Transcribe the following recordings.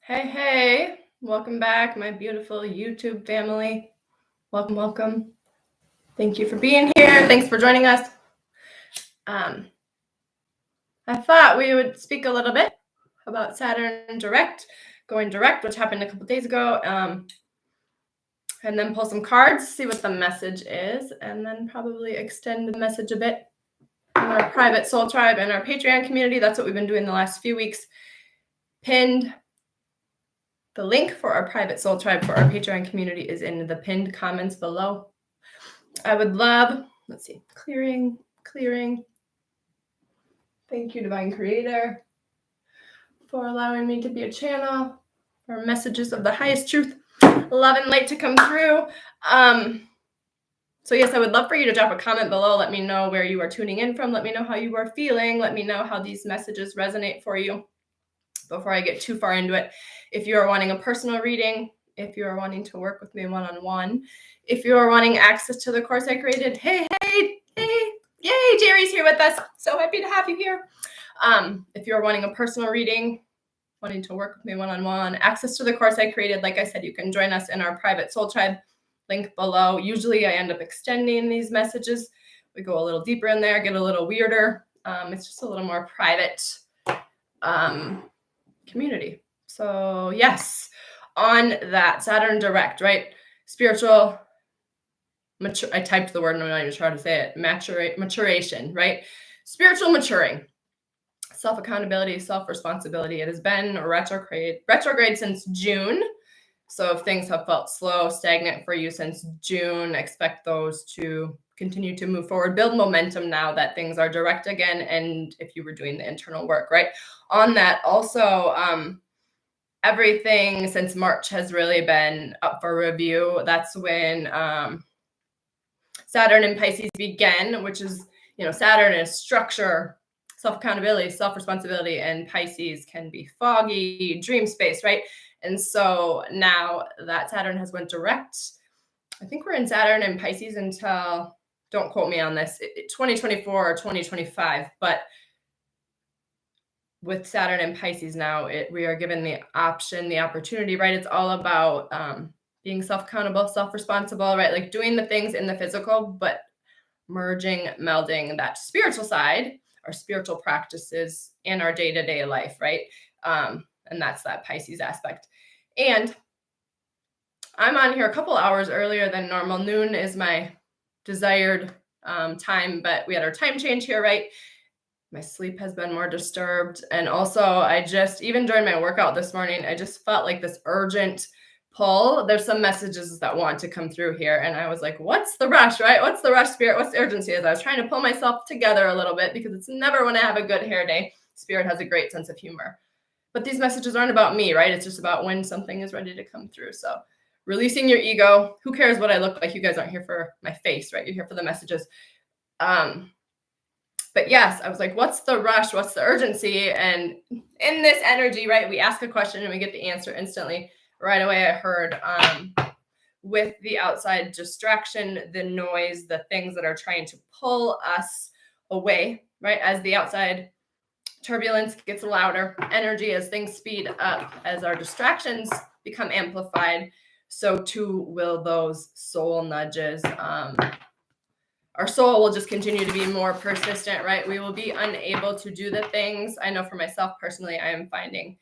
Hey, welcome back, my beautiful YouTube family. Welcome. Thank you for being here. Thanks for joining us. I thought we would speak a little bit about Saturn going direct, which happened a couple days ago, and then pull some cards, see what the message is, and then probably extend the message a bit in our private soul tribe and our Patreon community. That's what we've been doing the last few weeks. Pinned the link for our private soul tribe for our Patreon community is in the pinned comments below. I would love, let's see, clearing. Thank you, Divine Creator, for allowing me to be a channel for messages of the highest truth, love and light to come through. So yes, I would love for you to drop a comment below. Let me know where you are tuning in from. Let me know how you are feeling. Let me know how these messages resonate for you before I get too far into it. If you are wanting a personal reading, if you are wanting to work with me one-on-one, if you are wanting access to the course I created, hey, yay, Jerry's here with us. So happy to have you here. If you're wanting a personal reading, wanting to work with me one-on-one, access to the course I created, like I said, you can join us in our private soul tribe, link below. Usually I end up extending these messages. We go a little deeper in there, get a little weirder. It's just a little more private community. So yes, on that Saturn direct, right? Spiritual I typed the word and I'm not even sure how to say it. Maturation, right? Spiritual maturing, self-accountability, self-responsibility. It has been retrograde since June. So if things have felt slow, stagnant for you since June, expect those to continue to move forward, build momentum now that things are direct again. And if you were doing the internal work, right? On that also, everything since March has really been up for review. That's when Saturn in Pisces began, which is, Saturn is structure, self-accountability, self-responsibility, and Pisces can be foggy, dream space, right? And so now that Saturn has went direct, I think we're in Saturn and Pisces until, don't quote me on this, 2024 or 2025, but with Saturn and Pisces now, we are given the option, the opportunity, right? It's all about being self-accountable, self-responsible, right? Like doing the things in the physical, but melding that spiritual side, our spiritual practices in our day-to-day life, right? And that's that Pisces aspect. And I'm on here a couple hours earlier than normal. Noon is my desired time, but we had our time change here, right? My sleep has been more disturbed. And also even during my workout this morning, I just felt like this urgent pull. There's some messages that want to come through here. And I was like, what's the rush, right? What's the rush, Spirit? What's the urgency? As I was trying to pull myself together a little bit, because it's never when I have a good hair day. Spirit has a great sense of humor. But these messages aren't about me, right? It's just about when something is ready to come through. So releasing your ego. Who cares what I look like? You guys aren't here for my face, right? You're here for the messages. But yes, I was like, what's the rush? What's the urgency? And in this energy, right, we ask a question and we get the answer instantly. Right away, I heard with the outside distraction, the noise, the things that are trying to pull us away, right? As the outside turbulence gets louder, energy as things speed up, as our distractions become amplified, so too will those soul nudges. Our soul will just continue to be more persistent, right? We will be unable to do the things. I know for myself personally, I am finding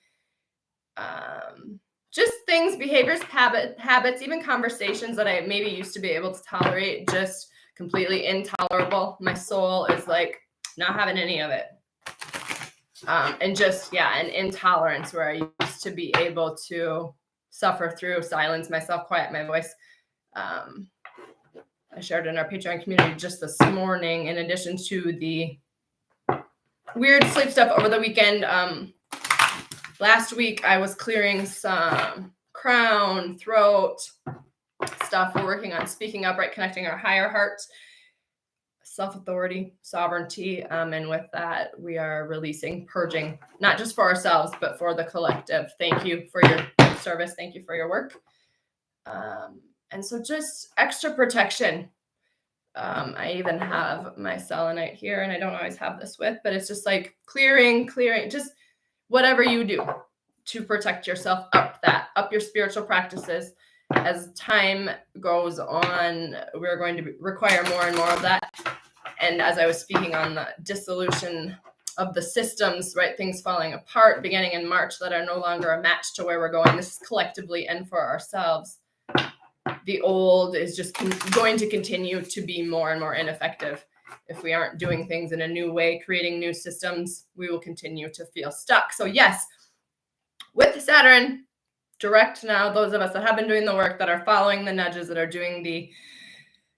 just things, behaviors, habits, even conversations that I maybe used to be able to tolerate, just completely intolerable. My soul is like not having any of it. And just, an intolerance where I used to be able to suffer through, silence myself, quiet my voice. I shared in our Patreon community just this morning, in addition to the weird sleep stuff over the weekend. Last week, I was clearing some crown, throat stuff. We're working on speaking up, right? Connecting our higher hearts, self-authority, sovereignty. And with that, we are releasing, purging, not just for ourselves, but for the collective. Thank you for your service. Thank you for your work. And so just extra protection. I even have my selenite here, and I don't always have this with, but it's just like clearing, just whatever you do. to protect yourself, up your spiritual practices. As time goes on, we're going to require more and more of that. And as I was speaking on the dissolution of the systems, right, things falling apart beginning in March that are no longer a match to where we're going. This is collectively and for ourselves. The old is just going to continue to be more and more ineffective. If we aren't doing things in a new way, creating new systems, we will continue to feel stuck. So yes, with Saturn direct now, those of us that have been doing the work, that are following the nudges, that are doing the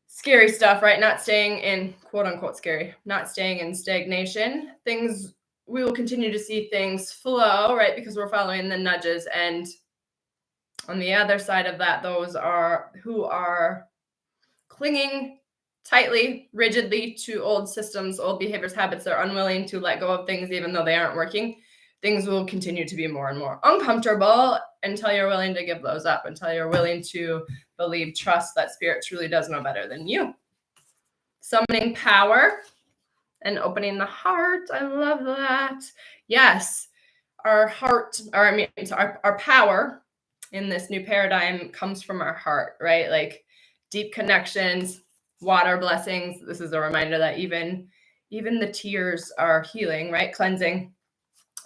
scary stuff, right? Not staying in, quote unquote, scary, not staying in stagnation. We will continue to see things flow, right? Because we're following the nudges. And on the other side of that, those who are clinging tightly, rigidly to old systems, old behaviors, habits. They're unwilling to let go of things even though they aren't working. Things will continue to be more and more uncomfortable until you're willing to give those up, until you're willing to believe, trust that spirit truly does know better than you. Summoning power and opening the heart. I love that. Yes, our power in this new paradigm comes from our heart, right? Like deep connections, water blessings. This is a reminder that even the tears are healing, right? Cleansing,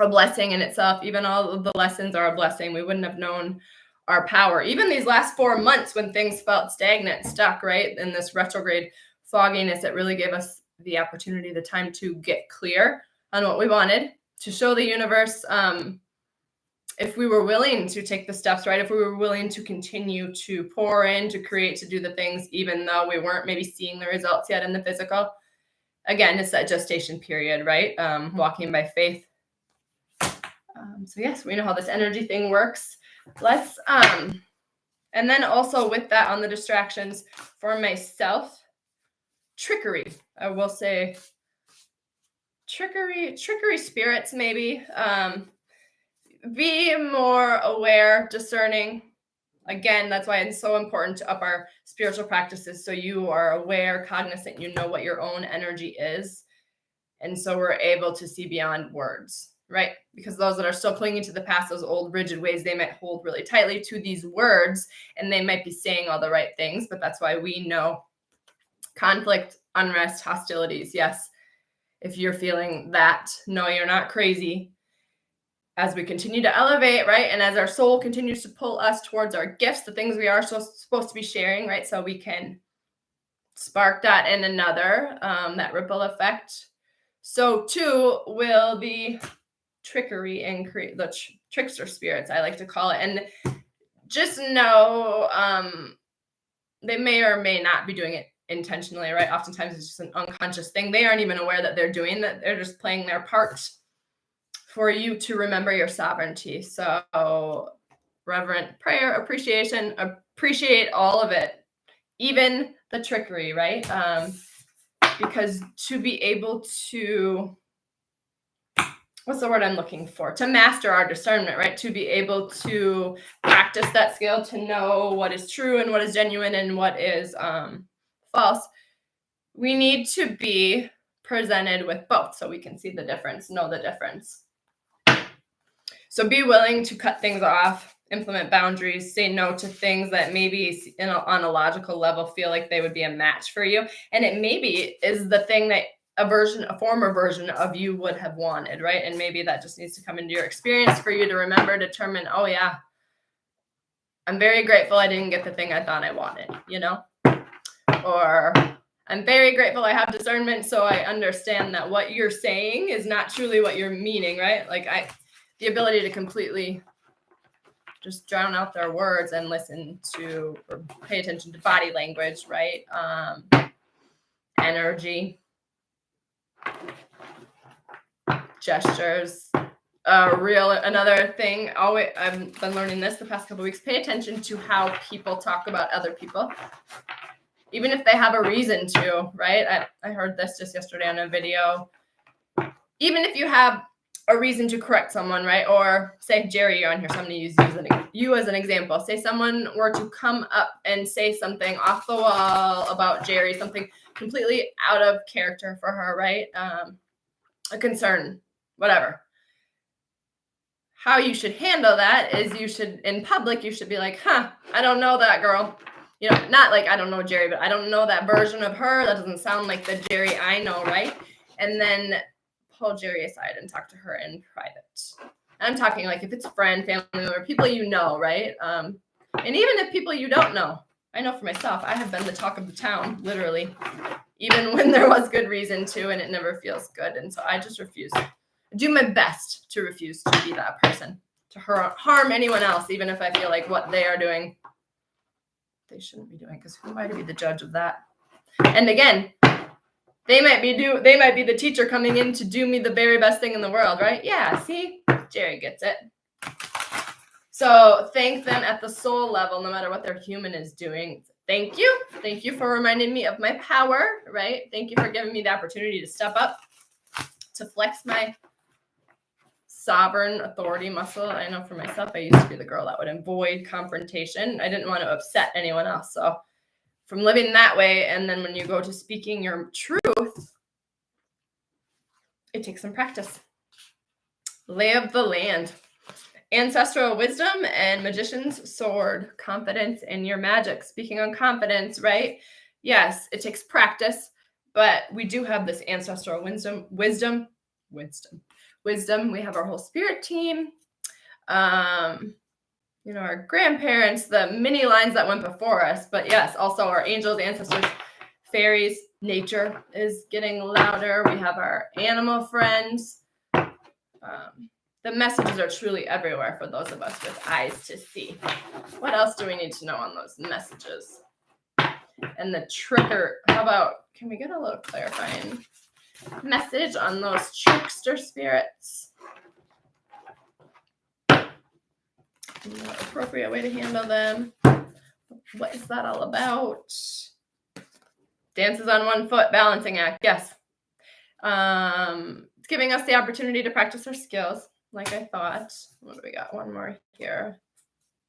a blessing in itself. Even all of the lessons are a blessing. We wouldn't have known our power. Even these last 4 months when things felt stagnant, stuck, right? In this retrograde fogginess, it really gave us the opportunity, the time to get clear on what we wanted, to show the universe if we were willing to take the steps, right? If we were willing to continue to pour in, to create, to do the things, even though we weren't maybe seeing the results yet in the physical. Again, it's that gestation period, right? Walking by faith. So yes, we know how this energy thing works. Let's, and then also with that on the distractions for myself, trickery. I will say trickery spirits maybe. Be more aware, discerning. Again, that's why it's so important to up our spiritual practices, so you are aware, cognizant, you know what your own energy is. And so we're able to see beyond words, right? Because those that are still clinging to the past, those old rigid ways, they might hold really tightly to these words and they might be saying all the right things, but that's why we know conflict, unrest, hostilities. Yes, if you're feeling that, no, you're not crazy. As we continue to elevate, right? And as our soul continues to pull us towards our gifts, the things we are supposed to be sharing, right? So we can spark that in another, that ripple effect. So too will the trickery and the trickster spirits, I like to call it. And just know they may or may not be doing it intentionally, right? Oftentimes it's just an unconscious thing. They aren't even aware that they're doing that. They're just playing their part for you to remember your sovereignty. So reverent prayer, appreciation, appreciate all of it, even the trickery, right? Because to be able to, what's the word I'm looking for? To master our discernment, right? To be able to practice that skill, to know what is true and what is genuine and what is false. We need to be presented with both so we can see the difference, know the difference. So be willing to cut things off, implement boundaries, say no to things that maybe on a logical level feel like they would be a match for you. And it maybe is the thing that a former version of you would have wanted, right? And maybe that just needs to come into your experience for you to remember, determine, oh yeah, I'm very grateful I didn't get the thing I thought I wanted, Or I'm very grateful I have discernment, so I understand that what you're saying is not truly what you're meaning, right? Like the ability to completely just drown out their words and listen to or pay attention to body language, right? Energy, gestures. Another thing, I've been learning this the past couple of weeks, pay attention to how people talk about other people, even if they have a reason to, right? I heard this just yesterday on a video. Even if you have a reason to correct someone, right? Or say, Jerry, you're on here, so I'm going to use you as an example. Say someone were to come up and say something off the wall about Jerry, something completely out of character for her, right? A concern, whatever. how you should handle that is in public, you should be like, I don't know that girl. Not like I don't know Jerry, but I don't know that version of her. That doesn't sound like the Jerry I know, right? And then pull Jerry aside and talk to her in private. I'm talking like if it's a friend, family member, people you know, right? And even if people you don't know. I know for myself, I have been the talk of the town, literally, even when there was good reason to, and it never feels good. And so I just refuse. Do my best to refuse to be that person, to harm anyone else, even if I feel like what they are doing, they shouldn't be doing, because who am I to be the judge of that? And again, they might be the teacher coming in to do me the very best thing in the world, right? Yeah, see, Jerry gets it. So thank them at the soul level, no matter what their human is doing. Thank you for reminding me of my power, right? Thank you for giving me the opportunity to step up, to flex my sovereign authority muscle. I know for myself, I used to be the girl that would avoid confrontation. I didn't want to upset anyone else. So from living that way, and then when you go to speaking your truth, it takes some practice. Lay of the land. Ancestral wisdom and magician's sword. Confidence in your magic. Speaking on confidence, right? Yes, it takes practice, but we do have this ancestral wisdom. We have our whole spirit team. Our grandparents, the many lines that went before us, but yes, also our angels, ancestors, fairies. Nature is getting louder. We have our animal friends. The messages are truly everywhere for those of us with eyes to see. What else do we need to know on those messages? And the trigger, can we get a little clarifying message on those trickster spirits? The appropriate way to handle them. What is that all about? Dances on one foot, balancing act. Yes. It's giving us the opportunity to practice our skills, like I thought. What do we got? One more here.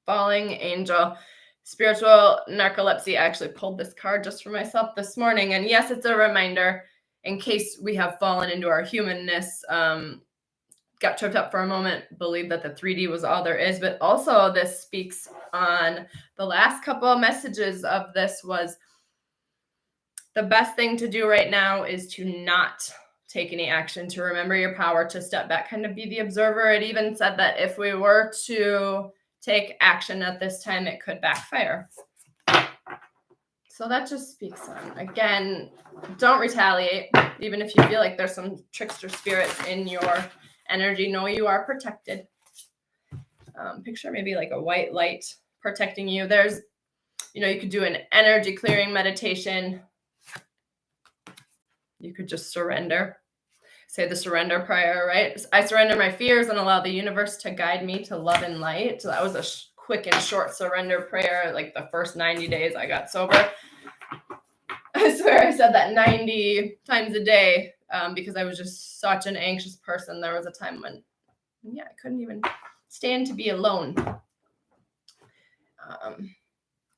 Falling angel. Spiritual narcolepsy. I actually pulled this card just for myself this morning. And yes, it's a reminder in case we have fallen into our humanness, got tripped up for a moment, believe that the 3D was all there is. But also this speaks on the last couple of messages of this was the best thing to do right now is to not take any action, to remember your power, to step back, kind of be the observer. It even said that if we were to take action at this time, it could backfire. So that just speaks on, again, don't retaliate. Even if you feel like there's some trickster spirits in your energy, know you are protected. Picture maybe like a white light protecting you. There's, you could do an energy clearing meditation. You could just surrender. Say the surrender prayer, right? I surrender my fears and allow the universe to guide me to love and light. So that was a quick and short surrender prayer. Like the first 90 days I got sober. I swear I said that 90 times a day because I was just such an anxious person. There was a time when, I couldn't even stand to be alone.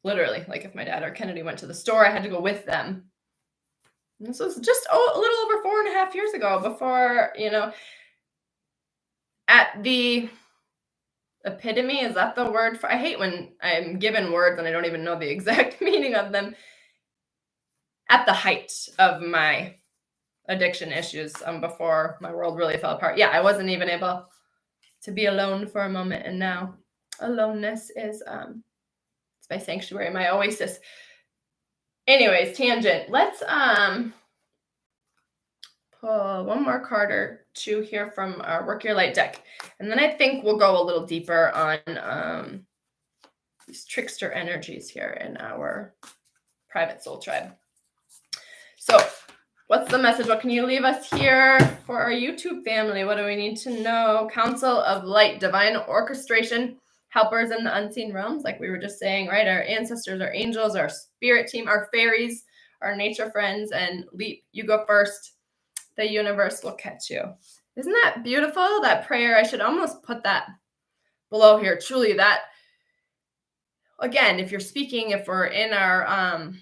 Literally, like if my dad or Kennedy went to the store, I had to go with them. This was just a little over 4.5 years ago before, at the epitome, is that the word I hate when I'm given words and I don't even know the exact meaning of them. At the height of my addiction issues, before my world really fell apart. Yeah, I wasn't even able to be alone for a moment. And now aloneness is, it's my sanctuary, my oasis. Anyways, tangent. Let's pull one more card or two here from our Work Your Light deck. And then I think we'll go a little deeper on these trickster energies here in our private soul tribe. So what's the message? What can you leave us here for our YouTube family? What do we need to know? Council of Light, divine orchestration, helpers in the unseen realms, like we were just saying, right? Our ancestors, our angels, our spirit team, our fairies, our nature friends, and leap, you go first. The universe will catch you. Isn't that beautiful? That prayer, I should almost put that below here. Truly, that, again, if you're speaking, if we're in our,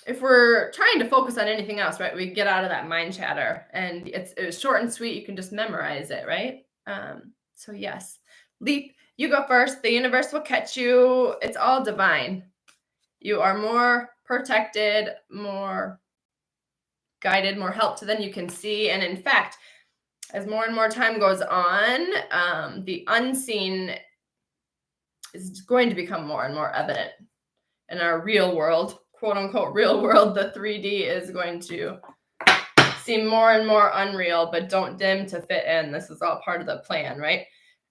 if we're trying to focus on anything else, right, we get out of that mind chatter, and it's short and sweet. You can just memorize it, right? So yes, leap, you go first. The universe will catch you. It's all divine. You are more protected, more guided, more helped than you can see. And in fact, as more and more time goes on, the unseen is going to become more and more evident in our real world, quote unquote real world. The 3D is going to seem more and more unreal, but don't dim to fit in. This is all part of the plan, right?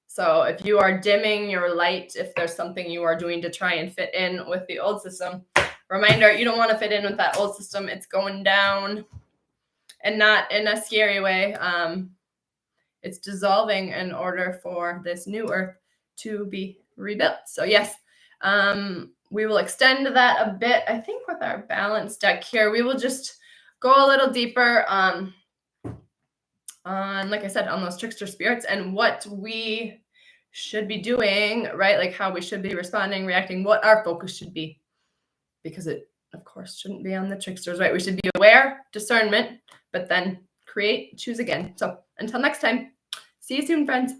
So if you are dimming your light, if there's something you are doing to try and fit in with the old system, reminder, you don't want to fit in with that old system. It's going down, and not in a scary way. It's dissolving in order for this new earth to be rebuilt. So yes, we will extend that a bit. I think with our balance deck here, we will just go a little deeper on, like I said, on those trickster spirits and what we should be doing, right? Like how we should be responding, reacting, what our focus should be, because it, of course, shouldn't be on the tricksters, right? We should be aware, discernment, but then create, choose again. So until next time, see you soon, friends.